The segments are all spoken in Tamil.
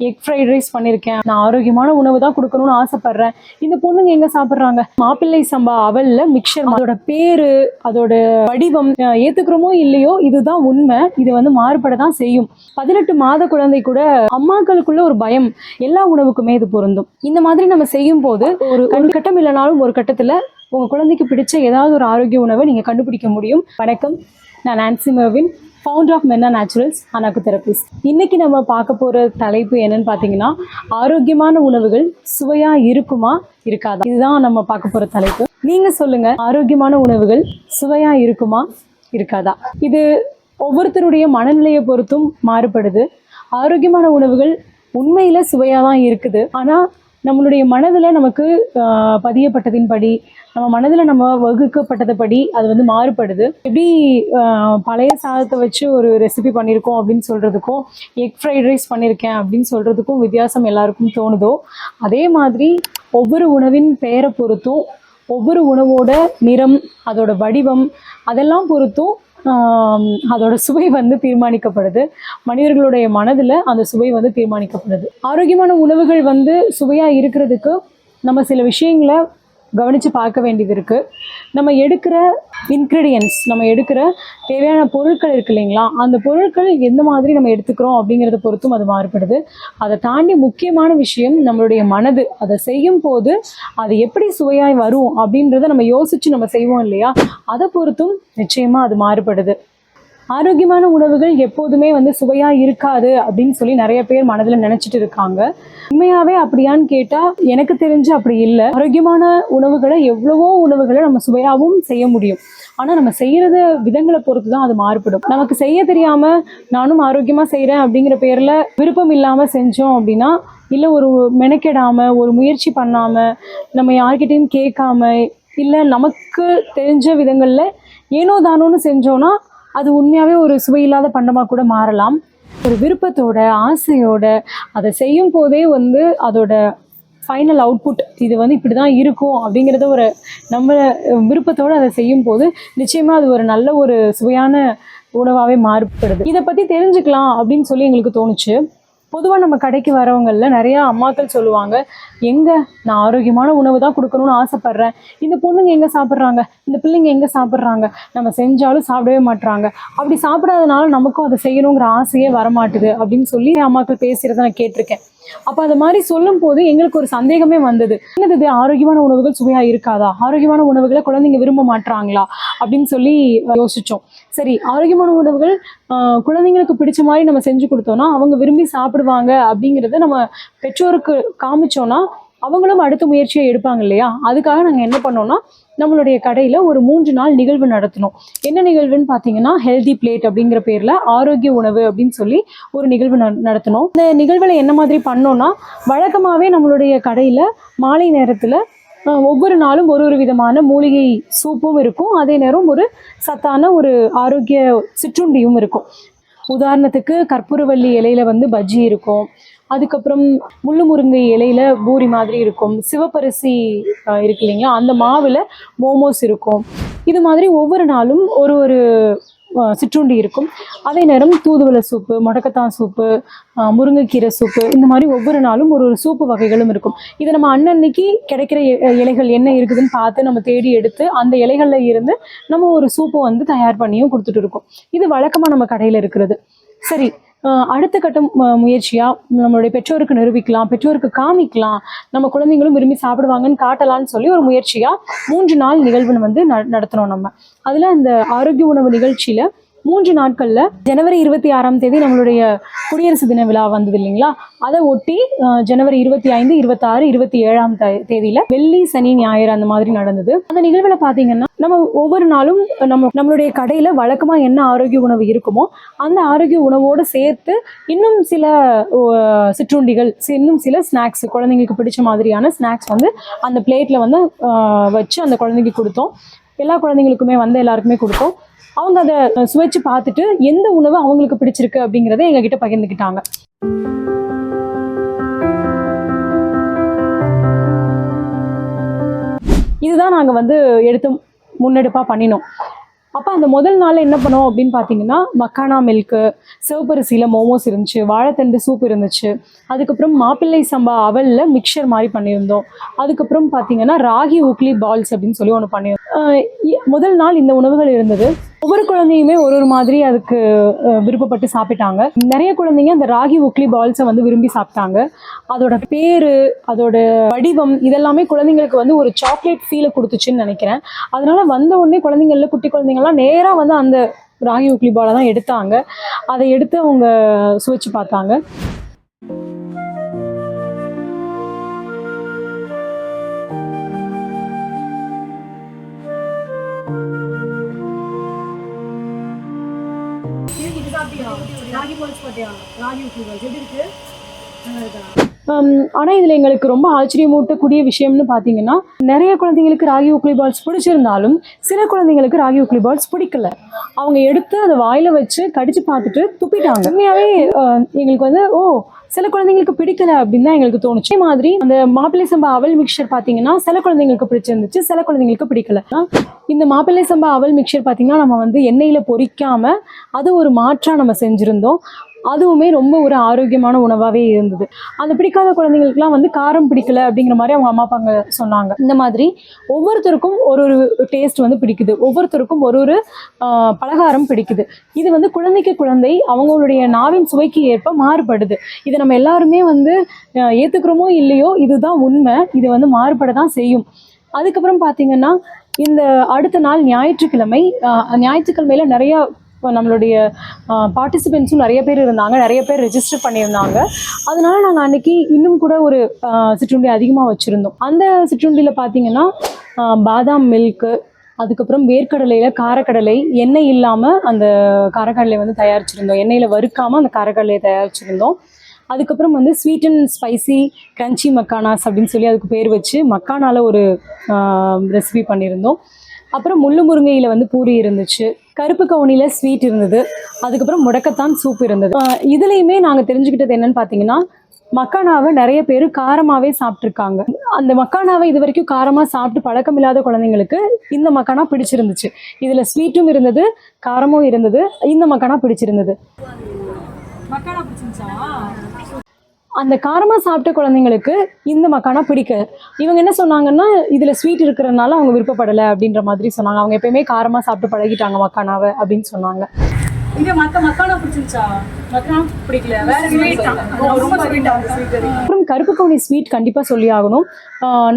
எக் ஃப்ரைட் ரைஸ் பண்ணியிருக்கேன், நான் ஆரோக்கியமான உணவு தான் கொடுக்கணும்னு ஆசைப்படுறேன். இந்த பொண்ணுங்க எங்க சாப்பிட்றாங்க? மாப்பிள்ளை சம்பா அவல்ல மிக்சர், அதோட பேரு, அதோட வடிவம் ஏத்துக்கிறோமோ இல்லையோ, இதுதான் உண்மை. இது வந்து மாறுபட தான் செய்யும். 18 மாத குழந்தை கூட அம்மாக்களுக்குள்ள ஒரு பயம், எல்லா உணவுக்குமே இது பொருந்தும். இந்த மாதிரி நம்ம செய்யும் போது ஒரு கட்டம் இல்லைனாலும் ஒரு கட்டத்துல உங்க குழந்தைக்கு பிடிச்ச ஏதாவது ஒரு ஆரோக்கிய உணவை நீங்க கண்டுபிடிக்க முடியும். வணக்கம், நான் Nancy Mervin, founder of Menna naturals அனாக்கு தெரபிஸ்ட். இன்னைக்கு நம்ம பார்க்க போற தலைப்பு என்னன்னு பார்த்தீங்கன்னா, ஆரோக்கியமான உணவுகள் சுவையா இருக்குமா இருக்காதா, இதுதான் நம்ம பார்க்க போற தலைப்பு. நீங்க சொல்லுங்க, ஆரோக்கியமான உணவுகள் சுவையா இருக்குமா இருக்காதா? இது ஒவ்வொருத்தருடைய மனநிலையை பொறுத்தும் மாறுபடுது. ஆரோக்கியமான உணவுகள் உண்மையில சுவையா தான் இருக்குது, ஆனா நம்மளுடைய மனதில் நமக்கு பதியப்பட்டதின்படி, நம்ம மனதில் நம்ம வகுக்கப்பட்டதுபடி அது வந்து மாறுபடுது. எப்படி பழைய சாதத்தை வச்சு ஒரு ரெசிபி பண்ணியிருக்கோம் அப்படின்னு சொல்கிறதுக்கும், எக் ஃப்ரைட் ரைஸ் பண்ணியிருக்கேன் அப்படின்னு சொல்கிறதுக்கும் வித்தியாசம் எல்லாருக்கும் தோணுதோ, அதே மாதிரி ஒவ்வொரு உணவின் பெயரை பொறுத்தும், ஒவ்வொரு உணவோட நிறம், அதோட வடிவம், அதெல்லாம் பொறுத்தும் அதோட சுவை வந்து தீர்மானிக்கப்படுது. மனிதர்களுடைய மனதில் அந்த சுவை வந்து தீர்மானிக்கப்படுது. ஆரோக்கியமான உணவுகள் வந்து சுவையாக இருக்கிறதுக்கு நம்ம சில விஷயங்களை கவனித்து பார்க்க வேண்டியது இருக்குது. நம்ம எடுக்கிற இன்க்ரீடியன்ட்ஸ், நம்ம எடுக்கிற தேவையான பொருட்கள் இருக்கு இல்லைங்களா, அந்த பொருட்கள் எந்த மாதிரி நம்ம எடுத்துக்கிறோம் அப்படிங்கிறத பொறுத்தும் அது மாறுபடுது. அதை தாண்டி முக்கியமான விஷயம் நம்மளுடைய மனது. அதை செய்யும் போது அது எப்படி சுவையாய் வரும் அப்படின்றத நம்ம யோசித்து நம்ம செய்வோம் இல்லையா, அதை பொறுத்தும் நிச்சயமாக அது மாறுபடுது. ஆரோக்கியமான உணவுகள் எப்போதுமே வந்து சுவையாக இருக்காது அப்படின்னு சொல்லி நிறைய பேர் மனதில் நினச்சிட்டு இருக்காங்க. உண்மையாகவே அப்படியான்னு கேட்டால் எனக்கு தெரிஞ்சு அப்படி இல்லை. ஆரோக்கியமான உணவுகளை, எவ்வளவோ உணவுகளை நம்ம சுவையாகவும் செய்ய முடியும். ஆனால் நம்ம செய்கிறத விதங்களை பொறுத்து தான் அது மாறுபடும். நமக்கு செய்ய தெரியாமல் நானும் ஆரோக்கியமாக செய்கிறேன் அப்படிங்கிற பேரில் விருப்பம் இல்லாமல் செஞ்சோம் அப்படின்னா, இல்லை ஒரு மெனக்கெடாமல், ஒரு முயற்சி பண்ணாமல், நம்ம யார்கிட்டையும் கேட்காம, இல்லை நமக்கு தெரிஞ்ச விதங்களில் ஏனோ தானோன்னு செஞ்சோன்னா அது உண்மையாகவே ஒரு சுவையில்லாத பண்டமாக கூட மாறலாம். ஒரு விருப்பத்தோட, ஆசையோட அதை செய்யும் போதே வந்து அதோட ஃபைனல் அவுட்புட் இது வந்து இப்படி தான் இருக்கும் அப்படிங்கிறத ஒரு நம்ம விருப்பத்தோடு அதை செய்யும் போது நிச்சயமாக அது ஒரு நல்ல ஒரு சுவையான உணவாகவே மாறுபடுது. இதை பற்றி தெரிஞ்சுக்கலாம் அப்படின்னு சொல்லி எங்களுக்கு தோணுச்சு. பொதுவாக நம்ம கடைக்கு வரவங்களில் நிறையா அம்மாக்கள் சொல்லுவாங்க, நான் ஆரோக்கியமான உணவு தான் கொடுக்கணும்னு ஆசைப்பட்றேன், இந்த பொண்ணுங்க எங்கே சாப்பிட்றாங்க, இந்த பிள்ளைங்க எங்கே சாப்பிட்றாங்க, நம்ம செஞ்சாலும் சாப்பிடவே மாட்டுறாங்க, அப்படி சாப்பிடாதனால நமக்கும் அதை செய்யணுங்கிற ஆசையே வரமாட்டுது அப்படின்னு சொல்லி அம்மாக்கள் பேசுகிறத நான் கேட்டிருக்கேன். அப்போ அது மாதிரி சொல்லும் போது எங்களுக்கு ஒரு சந்தேகமே வந்தது. என்னது, ஆரோக்கியமான உணவுகள் சுவையாக இருக்காதா, ஆரோக்கியமான உணவுகளை குழந்தைங்க விரும்ப மாட்டுறாங்களா அப்படின்னு சொல்லி யோசித்தோம். சரி, ஆரோக்கியமான உணவுகள் குழந்தைங்களுக்கு பிடிச்ச மாதிரி நம்ம செஞ்சு கொடுத்தோம்னா அவங்க விரும்பி சாப்பிடுவாங்க அப்படிங்கிறத நம்ம பெற்றோருக்கு காமிச்சோன்னா அவங்களும் அடுத்த முயற்சியை எடுப்பாங்க இல்லையா. அதுக்காக நாங்கள் என்ன பண்ணோம்னா, நம்மளுடைய கடையில் ஒரு 3 நாள் நிகழ்வு நடத்தினோம். என்ன நிகழ்வுன்னு பார்த்தீங்கன்னா, ஹெல்தி பிளேட் அப்படிங்கிற பேரில் ஆரோக்கிய உணவு அப்படின்னு சொல்லி ஒரு நிகழ்வு நடத்தினோம். இந்த நிகழ்வில் என்ன மாதிரி பண்ணோன்னா, வழக்கமாகவே நம்மளுடைய கடையில் மாலை நேரத்தில் ஒவ்வொரு நாளும் ஒரு விதமான மூலிகை சூப்பும் இருக்கும், அதே நேரம் ஒரு சத்தான ஒரு ஆரோக்கிய சிற்றுண்டியும் இருக்கும். உதாரணத்துக்கு கற்பூரவள்ளி இலையில வந்து பஜ்ஜி இருக்கும், அதுக்கப்புறம் முள்ளு முருங்கை இலையில பூரி மாதிரி இருக்கும், சிவப்பரிசி இருக்கு இல்லைங்களா, அந்த மாவில் மோமோஸ் இருக்கும். இது மாதிரி ஒவ்வொரு நாளும் ஒரு சிற்றுண்டி இருக்கும். அதே நேரம் தூதுவளை சூப்பு, முடக்கத்தான் சூப்பு, முருங்கைக்கீரை சூப்பு, இந்த மாதிரி ஒவ்வொரு நாளும் ஒரு சூப்பு வகைகளும் இருக்கும். இதை நம்ம அன்னன்னைக்கு கிடைக்கிற இலைகள் என்ன இருக்குதுன்னு பார்த்து நம்ம தேடி எடுத்து அந்த இலைகளில் இருந்து நம்ம ஒரு சூப்பை வந்து தயார் பண்ணியும் கொடுத்துட்டு இருக்கோம். இது வழக்கமாக நம்ம கடையில் இருக்கிறது. சரி, அடுத்த கட்டம் முயற்சியாக நம்மளுடைய பெற்றோருக்கு நிரூபிக்கலாம், பெற்றோருக்கு காமிக்கலாம், நம்ம குழந்தைங்களும் விரும்பி சாப்பிடுவாங்கன்னு காட்டலான்னு சொல்லி ஒரு முயற்சியாக 3 நாள் நிகழ்வு வந்து நடத்தினோம் நம்ம. அதில் அந்த ஆரோக்கிய உணவு நிகழ்ச்சியில் 3 நாட்களில் ஜனவரி 26ஆம் தேதி நம்மளுடைய குடியரசு தின விழா வந்தது இல்லைங்களா, அதை ஒட்டி ஜனவரி 25, 26, 27ஆம் தேதியில் வெள்ளி, சனி, ஞாயிறு அந்த மாதிரி நடந்தது. அந்த நிகழ்வில் பார்த்தீங்கன்னா, நம்ம ஒவ்வொரு நாளும் நம்மளுடைய கடையில் வழக்கமாக என்ன ஆரோக்கிய உணவு இருக்குமோ அந்த ஆரோக்கிய உணவோடு சேர்த்து இன்னும் சில சிற்றுண்டிகள், இன்னும் சில ஸ்நாக்ஸ், குழந்தைங்களுக்கு பிடிச்ச மாதிரியான ஸ்நாக்ஸ் வந்து அந்த பிளேட்டில் வந்து வச்சு அந்த குழந்தைக்கு கொடுத்தோம். எல்லா குழந்தைங்களுக்குமே வந்து எல்லாருக்குமே கொடுத்தோம். அவங்க அதை சுவைச்சு பார்த்துட்டு எந்த உணவு அவங்களுக்கு பிடிச்சிருக்கு அப்படிங்கிறத எங்ககிட்ட பகிர்ந்துக்கிட்டாங்க. இதுதான் நாங்கள் வந்து எடுத்து முன்னெடுப்பாக பண்ணினோம். அப்போ அந்த முதல் நாள் என்ன பண்ணோம் அப்படின்னு பார்த்தீங்கன்னா, மக்கானா மில்க்கு, சிவப்பரிசியில் மோமோஸ் இருந்துச்சு, வாழைத்தண்டு சூப் இருந்துச்சு, அதுக்கப்புறம் மாப்பிள்ளை சம்பா அவலில் மிக்சர் மாதிரி பண்ணியிருந்தோம். அதுக்கப்புறம் பார்த்தீங்கன்னா ராகி உக்லி பால்ஸ் அப்படின்னு சொல்லி ஒன்று பண்ணியிருந்தோம். முதல் நாள் இந்த உணவுகள் இருந்தது. ஒவ்வொரு குழந்தையுமே ஒரு மாதிரி அதுக்கு விருப்பப்பட்டு சாப்பிட்டாங்க. நிறைய குழந்தைங்க அந்த ராகி உக்லி பால்ஸை வந்து விரும்பி சாப்பிட்டாங்க. அதோட பேரு, அதோட வடிவம் இதெல்லாமே குழந்தைங்களுக்கு வந்து ஒரு சாக்லேட் ஃபீலை கொடுத்துச்சுன்னு நினைக்கிறேன். அதனால வந்த உடனே குழந்தைங்கள குட்டி குழந்தைங்கள்லாம் நேராக வந்து அந்த ராகி உக்லி பாலை தான் எடுத்தாங்க. அதை எடுத்து அவங்க சுவைச்சு பார்த்தாங்க. ஆனால் இதில் எங்களுக்கு ரொம்ப ஆச்சரியமூட்டக்கூடிய விஷயம்னு பார்த்தீங்கன்னா, நிறைய குழந்தைங்களுக்கு ராகி உக்லி பால்ஸ் பிடிச்சிருந்தாலும் சில குழந்தைங்களுக்கு ராகி உக்லி பால்ஸ் பிடிக்கல. அவங்க எடுத்து அதை வாயில வச்சு கடிச்சு பார்த்துட்டு துப்பிட்டாங்க. உண்மையாகவே எங்களுக்கு வந்து சில குழந்தைங்களுக்கு பிடிக்கல அப்படின்னு தான் எங்களுக்கு தோணுச்சு. அதே மாதிரி அந்த மாப்பிள்ளை சம்பா அவல் மிக்சர் பார்த்தீங்கன்னா சில குழந்தைங்களுக்கு பிடிச்சிருந்துச்சு, சில குழந்தைங்களுக்கு பிடிக்கல. இந்த மாப்பிள்ளை சம்பா அவல் மிக்சர் பார்த்தீங்கன்னா நம்ம வந்து எண்ணெயில் பொரிக்காம அது ஒரு மாற்றாக நம்ம செஞ்சுருந்தோம். அதுவுமே ரொம்ப ஒரு ஆரோக்கியமான உணவாகவே இருந்தது. அந்த பிடிக்காத குழந்தைங்களுக்குலாம் வந்து காரம் பிடிக்கல அப்படிங்கிற மாதிரி அவங்க அம்மா அப்பாங்க சொன்னாங்க. இந்த மாதிரி ஒவ்வொருத்தருக்கும் ஒரு டேஸ்ட் வந்து பிடிக்குது, ஒவ்வொருத்தருக்கும் ஒரு பலகாரம் பிடிக்குது. இது வந்து குழந்தைக்கு குழந்தை அவங்களுடைய நாவின் சுவைக்கு ஏற்ப மாறுபடுது. இதை நம்ம எல்லாருமே வந்து ஏற்றுக்கிறோமோ இல்லையோ இதுதான் உண்மை. இது வந்து மாறுபட தான் செய்யும். அதுக்கப்புறம் பார்த்தீங்கன்னா இந்த அடுத்த நாள் ஞாயிற்றுக்கிழமையில நிறைய நம்மளுடைய பார்ட்டிசிபென்ட்ஸும் நிறைய பேர் இருந்தாங்க, நிறைய பேர் ரெஜிஸ்டர் பண்ணியிருந்தாங்க. அதனால நாங்கள் அன்னைக்கு இன்னும் கூட ஒரு சிற்றுண்டி அதிகமாக வச்சுருந்தோம். அந்த சிற்றுண்டியில் பார்த்தீங்கன்னா பாதாம் மில்க்கு, அதுக்கப்புறம் வேர்க்கடலையில் காரக்கடலை, எண்ணெய் இல்லாமல் அந்த காரக்கடலை வந்து தயாரிச்சிருந்தோம், எண்ணெயில் வறுக்காமல் அந்த காரக்கடலையை தயாரிச்சிருந்தோம். அதுக்கப்புறம் வந்து ஸ்வீட் அண்ட் ஸ்பைசி கிரன்ச்சி மக்கானாஸ் அப்படின்னு சொல்லி அதுக்கு பேர் வச்சு மக்கானால ஒரு ரெசிபி பண்ணியிருந்தோம். அப்புறம் முள்ளு முருங்கையில் வந்து பூரி இருந்துச்சு, கருப்பு கவுனியில் ஸ்வீட் இருந்தது, அதுக்கப்புறம் முடக்கத்தான் சூப் இருந்தது. இதுலேயுமே நாங்கள் தெரிஞ்சுக்கிட்டது என்னன்னு பார்த்தீங்கன்னா, மக்கானாவை நிறைய பேர் காரமாகவே சாப்பிட்ருக்காங்க. அந்த மக்கானாவை இது வரைக்கும் காரமாக சாப்பிட்டு பழக்கம் இல்லாத குழந்தைங்களுக்கு இந்த மக்கானா பிடிச்சிருந்துச்சு. இதில் ஸ்வீட்டும் இருந்தது, காரமும் இருந்தது. இந்த மக்கானா பிடிச்சிருந்தது. மக்கானா பிடிச்சிருந்துச்சா? அந்த காரமாக சாப்பிட்ட குழந்தைங்களுக்கு இந்த மக்கானா பிடிக்க இவங்க என்ன சொன்னாங்கன்னா, இதில் ஸ்வீட் இருக்கிறதுனால அவங்க விருப்பப்படலை அப்படின்ற மாதிரி சொன்னாங்க. அவங்க எப்பயுமே காரமாக சாப்பிட்டு பழகிட்டாங்க மக்கானாவை அப்படின்னு சொன்னாங்க. மக்கானா பிடிச்சிருச்சா? மக்கானா பிடிக்கல, வேற ஸ்வீட், ரொம்ப ஸ்வீட். அப்புறம் கருப்பு கவுனி ஸ்வீட் கண்டிப்பாக சொல்லி ஆகணும்.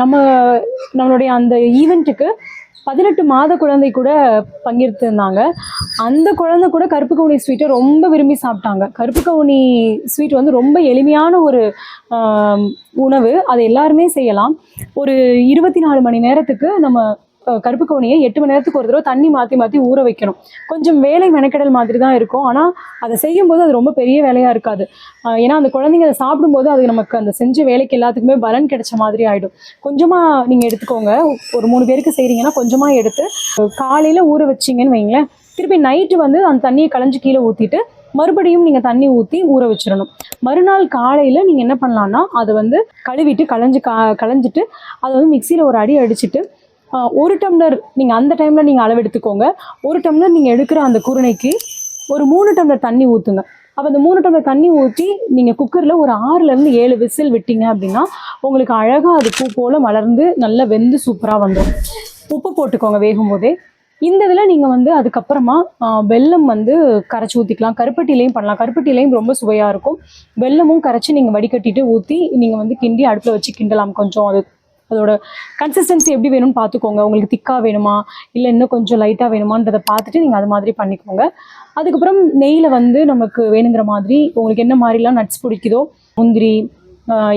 நம்மளுடைய அந்த ஈவெண்ட்டுக்கு 18 மாத குழந்தை கூட பங்கேற்றிருந்தாங்க. அந்த குழந்தை கூட கருப்பு கவுனி ஸ்வீட்டை ரொம்ப விரும்பி சாப்பிட்டாங்க. கருப்பு கவுனி ஸ்வீட் வந்து ரொம்ப எளிமையான ஒரு உணவு, அதை எல்லாருமே செய்யலாம். ஒரு 24 மணி நேரத்துக்கு நம்ம கருப்பு கவுனியை 8 மணி நேரத்துக்கு ஒரு தடவை தண்ணி மாற்றி ஊற வைக்கணும். கொஞ்சம் வேலை மெனக்கெடல் மாதிரி தான் இருக்கும், ஆனால் அதை செய்யும்போது அது ரொம்ப பெரிய வேலையாக இருக்காது. ஏன்னா அந்த குழந்தைங்க அதை சாப்பிடும்போது அது நமக்கு அந்த செஞ்ச வேலைக்கு எல்லாத்துக்குமே பலன் கிடைச்ச மாதிரி ஆகிடும். கொஞ்சமாக நீங்கள் எடுத்துக்கோங்க, ஒரு 3 பேருக்கு செய்கிறீங்கன்னா கொஞ்சமாக எடுத்து காலையில் ஊற வச்சிங்கன்னு வைங்களேன், திருப்பி நைட்டு வந்து அந்த தண்ணியை களைஞ்சி கீழே ஊற்றிட்டு மறுபடியும் நீங்கள் தண்ணி ஊற்றி ஊற வச்சிடணும். மறுநாள் காலையில் நீங்கள் என்ன பண்ணலான்னா அதை வந்து கழுவிட்டு களைஞ்சிட்டு அதை வந்து மிக்சியில் ஒரு அடி அடிச்சுட்டு 1 டம்ளர் நீங்கள் அந்த டைமில் நீங்கள் அளவு எடுத்துக்கோங்க. 1 டம்ளர் நீங்கள் எடுக்கிற அந்த குருணைக்கு ஒரு 3 டம்ளர் தண்ணி ஊற்றுங்க. அப்போ அந்த 3 டம்ளர் தண்ணி ஊற்றி நீங்கள் குக்கரில் ஒரு 6லேருந்து 7 விசில் விட்டீங்க அப்படின்னா உங்களுக்கு அழகாக அது பூ போல் மலர்ந்து நல்லா வெந்து சூப்பராக வந்துடும். உப்பு போட்டுக்கோங்க வேகும் போதே. இந்த இதில் நீங்கள் வந்து அதுக்கப்புறமா வெல்லம் வந்து கரைச்சி ஊற்றிக்கலாம். கருப்பட்டிலையும் பண்ணலாம், கருப்பட்டிலையும் ரொம்ப சுவையாக இருக்கும். வெல்லமும் கரைச்சி நீங்கள் வடிகட்டிட்டு ஊற்றி நீங்கள் வந்து கிண்டி அடுப்பில் வச்சு கிண்டலாம். கொஞ்சம் அதோட கன்சிஸ்டன்சி எப்படி வேணும்னு பார்த்துக்கோங்க. உங்களுக்கு திக்காக வேணுமா இல்லை இன்னும் கொஞ்சம் லைட்டாக வேணுமான்றதை பார்த்துட்டு நீங்கள் அது மாதிரி பண்ணிக்கோங்க. அதுக்கப்புறம் நெய்யில் வந்து நமக்கு வேணுங்கிற மாதிரி உங்களுக்கு என்ன மாதிரிலாம் நட்ஸ் பிடிக்குதோ, முந்திரி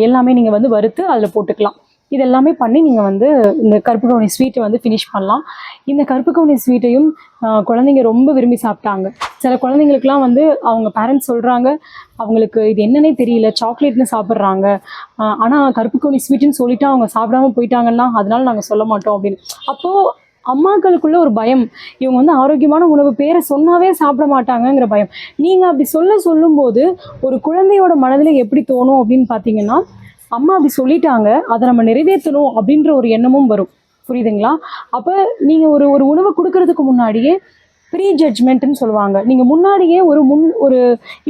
எல்லாமே நீங்கள் வந்து வறுத்து அதில் போட்டுக்கலாம். இது எல்லாமே பண்ணி நீங்கள் வந்து இந்த கருப்பு கவுனி ஸ்வீட்டை வந்து ஃபினிஷ் பண்ணலாம். இந்த கருப்பு கவுனி ஸ்வீட்டையும் குழந்தைங்க ரொம்ப விரும்பி சாப்பிட்டாங்க. சில குழந்தைங்களுக்குலாம் வந்து அவங்க பேரண்ட்ஸ் சொல்கிறாங்க, அவங்களுக்கு இது என்னன்னே தெரியல, சாக்லேட்னு சாப்பிட்றாங்க, ஆனால் கருப்பு கவுனி ஸ்வீட்டுன்னு சொல்லிவிட்டு அவங்க சாப்பிடாம போயிட்டாங்கன்னா அதனால நாங்கள் சொல்ல மாட்டோம் அப்படின்னு. அப்போது அம்மாக்களுக்குள்ள ஒரு பயம், இவங்க வந்து ஆரோக்கியமான உணவு பேரை சொன்னாவே சாப்பிட மாட்டாங்கங்கிற பயம். நீங்கள் அப்படி சொல்லும்போது ஒரு குழந்தையோட மனதில் எப்படி தோணும் அப்படின்னு பார்த்தீங்கன்னா, அம்மா அப்படி சொல்லிட்டாங்க, அதை நம்ம நிறைவேற்றணும் அப்படின்ற ஒரு எண்ணமும் வரும். புரியுதுங்களா? அப்போ நீங்கள் ஒரு உணவை கொடுக்கறதுக்கு முன்னாடியே ப்ரீ ஜட்ஜ்மெண்ட்னு சொல்லுவாங்க. நீங்கள் முன்னாடியே ஒரு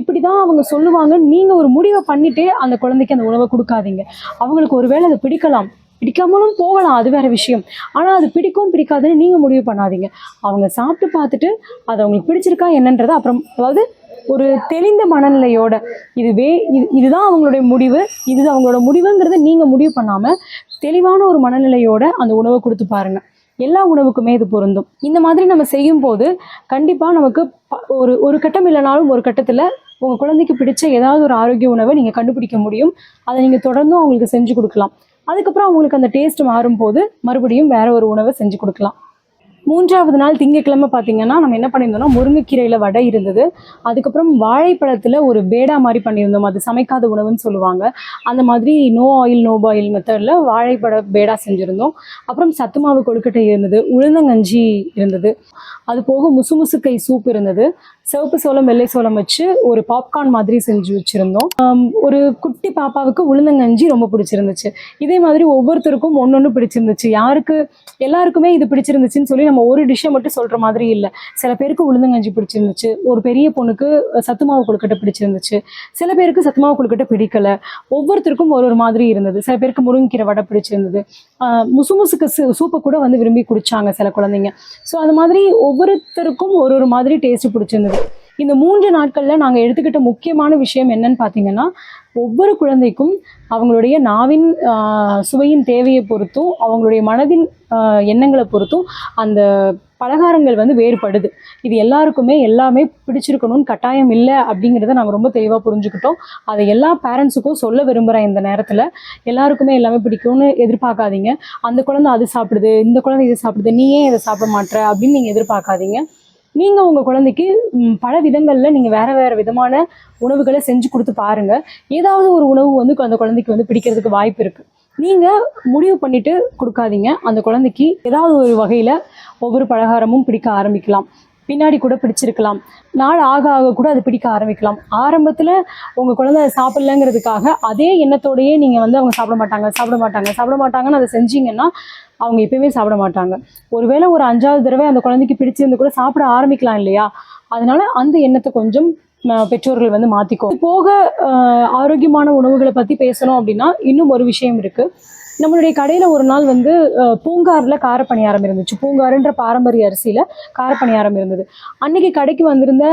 இப்படி தான் அவங்க சொல்லுவாங்க, நீங்கள் ஒரு முடிவை பண்ணிட்டே அந்த குழந்தைக்கு அந்த உணவை கொடுக்காதீங்க. அவங்களுக்கு ஒருவேளை அது பிடிக்கலாம், பிடிக்காமலும் போகலாம், அது வேற விஷயம். ஆனால் அது பிடிக்கும் பிடிக்காதுன்னு நீங்கள் முடிவு பண்ணாதீங்க. அவங்க சாப்பிட்டு பார்த்துட்டு அது அவங்களுக்கு பிடிச்சிருக்கா என்னன்றதை அப்புறம், அதாவது ஒரு தெளிந்த மனநிலையோட இதுதான் அவங்களுடைய முடிவு, இது அவங்களோட முடிவுங்கிறத நீங்கள் முடிவு பண்ணாமல் தெளிவான ஒரு மனநிலையோட அந்த உணவை கொடுத்து பாருங்க. எல்லா உணவுக்குமே இது பொருந்தும். இந்த மாதிரி நம்ம செய்யும் போது கண்டிப்பாக நமக்கு ஒரு கட்டம் இல்லைனாலும் ஒரு கட்டத்தில் உங்கள் குழந்தைக்கு பிடிச்ச ஏதாவது ஒரு ஆரோக்கிய உணவை நீங்கள் கண்டுபிடிக்க முடியும். அதை நீங்கள் தொடர்ந்தும் அவங்களுக்கு செஞ்சு கொடுக்கலாம். அதுக்கப்புறம் அவங்களுக்கு அந்த டேஸ்ட் மாறும்போது மறுபடியும் வேற ஒரு உணவை செஞ்சு கொடுக்கலாம். 3வது நாள் திங்கட்கிழமை பார்த்தீங்கன்னா நம்ம என்ன பண்ணியிருந்தோம்னா, முருங்கைக்கீரையில் வடை இருந்தது. அதுக்கப்புறம் வாழைப்பழத்தில் ஒரு பேடா மாதிரி பண்ணியிருந்தோம். அது சமைக்காத உணவுன்னு சொல்லுவாங்க. அந்த மாதிரி நோ ஆயில் நோ பாயில் மெத்தடில் வாழைப்பழ பேடா செஞ்சுருந்தோம். அப்புறம் சத்து மாவு கொழுக்கட்டை இருந்தது, உளுந்தங்கஞ்சி இருந்தது, அது போக முசுமுசுக்கை சூப் இருந்தது, சிவப்பு சோளம் வெள்ளை சோளம் வச்சு ஒரு பாப்கார்ன் மாதிரி செஞ்சு வச்சுருந்தோம். ஒரு குட்டி பாப்பாவுக்கு உளுந்தங்கஞ்சி ரொம்ப பிடிச்சிருந்துச்சு. இதே மாதிரி ஒவ்வொருத்தருக்கும் ஒன்று பிடிச்சிருந்துச்சு. எல்லாருக்குமே இது பிடிச்சிருந்துச்சுன்னு சொல்லி நம்ம ஒரு டிஷ்ஷை மட்டும் சொல்கிற மாதிரி இல்லை. சில பேருக்கு உளுந்தங்கஞ்சி பிடிச்சிருந்துச்சு, ஒரு பெரிய பொண்ணுக்கு சத்து மாவு கொழுக்கட்டை பிடிச்சிருந்துச்சு, சில பேருக்கு சத்து மாவு கொழுக்கட்டை பிடிக்கலை. ஒவ்வொருத்தருக்கும் ஒரு மாதிரி இருந்தது. சில பேருக்கு முருங்கைக்கீரை வடை பிடிச்சிருந்தது. முசுமுசுக்கு சூப்பை கூட வந்து விரும்பி குடித்தாங்க சில குழந்தைங்க. ஸோ அது மாதிரி ஒவ்வொருத்தருக்கும் ஒரு மாதிரி டேஸ்ட்டு பிடிச்சிருந்தது. இந்த 3 நாட்களில் நாங்கள் எடுத்துக்கிட்ட முக்கியமான விஷயம் என்னன்னு பார்த்தீங்கன்னா, ஒவ்வொரு குழந்தைக்கும் அவங்களுடைய நாவின் சுவையின் தேவையை பொறுத்தும் அவங்களுடைய மனதின் எண்ணங்களை பொறுத்தும் அந்த பலகாரங்கள் வந்து வேறுபடுது. இது எல்லாருக்குமே எல்லாமே பிடிச்சிருக்கணும்னு கட்டாயம் இல்லை அப்படிங்கிறத நாங்கள் ரொம்ப தெளிவாக புரிஞ்சுக்கிட்டோம். அதை எல்லா பேரண்ட்ஸுக்கும் சொல்ல விரும்புகிறேன். இந்த நேரத்தில் எல்லாருக்குமே எல்லாமே பிடிக்கும்னு எதிர்பார்க்காதீங்க. அந்த குழந்தை அது சாப்பிடுது, இந்த குழந்தை இது சாப்பிடுது, நீ ஏன் இதை சாப்பிட மாட்டேற அப்படின்னு நீங்கள் எதிர்பார்க்காதீங்க. நீங்கள் உங்கள் குழந்தைக்கு பல விதங்களில் நீங்கள் வேறு விதமான உணவுகளை செஞ்சு கொடுத்து பாருங்கள். ஏதாவது ஒரு உணவு வந்து அந்த குழந்தைக்கு வந்து பிடிக்கிறதுக்கு வாய்ப்பு இருக்குது. நீங்கள் முடிவு பண்ணிவிட்டு கொடுக்காதீங்க. அந்த குழந்தைக்கு ஏதாவது ஒரு வகையில் ஒவ்வொரு பலகாரமும் பிடிக்க ஆரம்பிக்கலாம். பின்னாடி கூட பிடிச்சிருக்கலாம், நாள் ஆக ஆக கூட அது பிடிக்க ஆரம்பிக்கலாம். ஆரம்பத்தில் உங்கள் குழந்தை அதை சாப்பிட்லங்கிறதுக்காக அதே எண்ணத்தோடையே நீங்கள் வந்து அவங்க சாப்பிட மாட்டாங்கன்னு அதை செஞ்சீங்கன்னா அவங்க எப்பயுமே சாப்பிட மாட்டாங்க. ஒருவேளை ஒரு 5வது தடவை அந்த குழந்தைக்கு பிடிச்சிருந்து கூட சாப்பிட ஆரம்பிக்கலாம் இல்லையா? அதனால அந்த எண்ணத்தை கொஞ்சம் பெற்றோர்கள் வந்து மாற்றிக்கோ. போக ஆரோக்கியமான உணவுகளை பற்றி பேசணும் அப்படின்னா இன்னும் ஒரு விஷயம் இருக்குது. நம்மளுடைய கடையில் ஒரு நாள் வந்து பூங்காரில் காரப்பணியாரம் இருந்துச்சு. பூங்காருன்ற பாரம்பரிய அரிசியில் காரப்பணியாரம் இருந்தது. அன்றைக்கி கடைக்கு வந்திருந்த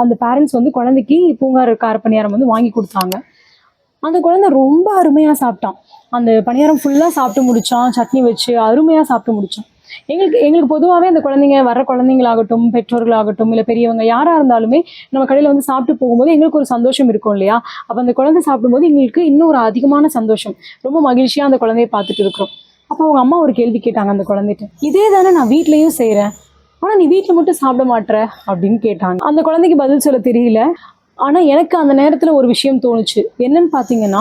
அந்த பேரண்ட்ஸ் வந்து குழந்தைக்கு பூங்கார் காரப்பணியாரம் வந்து வாங்கி கொடுத்தாங்க. அந்த குழந்தை ரொம்ப அருமையாக சாப்பிட்டான். அந்த பணியாரம் ஃபுல்லாக சாப்பிட்டு முடித்தான், சட்னி வச்சு அருமையாக சாப்பிட்டு முடித்தான். எங்களுக்கு பொதுவாகவே அந்த குழந்தைங்க வர்ற குழந்தைங்களாகட்டும், பெற்றோர்களாகட்டும், இல்லை பெரியவங்க யாராக இருந்தாலுமே நம்ம கடையில் வந்து சாப்பிட்டு போகும்போது எங்களுக்கு ஒரு சந்தோஷம் இருக்கும் இல்லையா? அப்போ அந்த குழந்தை சாப்பிடும்போது எங்களுக்கு இன்னும் ஒரு அதிகமான சந்தோஷம், ரொம்ப மகிழ்ச்சியாக அந்த குழந்தைய பார்த்துட்டு இருக்கிறோம். அப்போ அவங்க அம்மா ஒரு கேள்வி கேட்டாங்க அந்த குழந்தைகிட்ட, இதே தானே நான் வீட்லேயும் செய்கிறேன், ஆனால் நீ வீட்டில் மட்டும் சாப்பிட மாட்டேற அப்படின்னு கேட்டாங்க. அந்த குழந்தைக்கு பதில் சொல்ல தெரியல. ஆனால் எனக்கு அந்த நேரத்தில் ஒரு விஷயம் தோணுச்சு. என்னன்னு பார்த்தீங்கன்னா,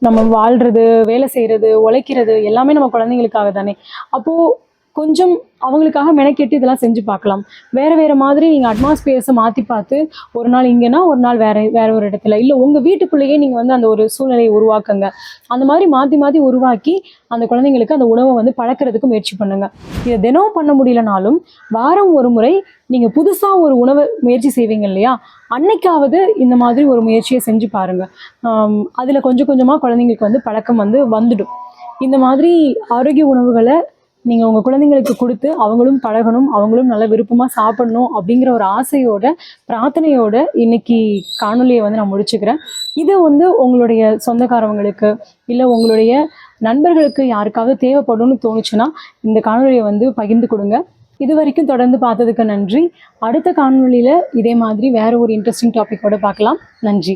நம்ம வாழ்கிறது, வேலை செய்கிறது, உழைக்கிறது எல்லாமே நம்ம குழந்தைங்களுக்காக தானே. அப்போது கொஞ்சம் அவங்களுக்காக மெனக்கெட்டு இதெல்லாம் செஞ்சு பார்க்கலாம். வேறு மாதிரி நீங்கள் அட்மாஸ்பியர்ஸை மாற்றி பார்த்து ஒரு நாள் இங்கேனா ஒரு நாள் வேறு ஒரு இடத்துல, இல்லை உங்கள் வீட்டுக்குள்ளேயே நீங்கள் வந்து அந்த ஒரு சூழ்நிலையை உருவாக்குங்க. அந்த மாதிரி மாற்றி உருவாக்கி அந்த குழந்தைங்களுக்கு அந்த உணவை வந்து பழக்கிறதுக்கு முயற்சி பண்ணுங்கள். இதை தினம் பண்ண முடியலனாலும் வாரம் ஒரு முறை நீங்கள் புதுசாக ஒரு உணவை முயற்சி செய்வீங்க இல்லையா? அன்னைக்காவது இந்த மாதிரி ஒரு முயற்சியை செஞ்சு பாருங்கள். அதில் கொஞ்சம் கொஞ்சமாக குழந்தைங்களுக்கு வந்து பழக்கம் வந்து வந்துடும். இந்த மாதிரி ஆரோக்கிய உணவுகளை நீங்கள் உங்கள் குழந்தைங்களுக்கு கொடுத்து அவங்களும் பழகணும், அவங்களும் நல்ல விருப்பமாக சாப்பிடணும் அப்படிங்கிற ஒரு ஆசையோட பிரார்த்தனையோட இன்னைக்கு காணொலியை வந்து நான் முடிச்சுக்கிறேன். இது வந்து உங்களுடைய சொந்தக்காரவங்களுக்கு இல்லை உங்களுடைய நண்பர்களுக்கு யாருக்காவது தேவைப்படும்னு தோணுச்சுன்னா இந்த காணொலியை வந்து பகிர்ந்து கொடுங்க. இது வரைக்கும் தொடர்ந்து பார்த்ததுக்கு நன்றி. அடுத்த காணொலியில் இதே மாதிரி வேறு ஒரு இன்ட்ரெஸ்டிங் டாப்பிக்கோடு பார்க்கலாம். நன்றி.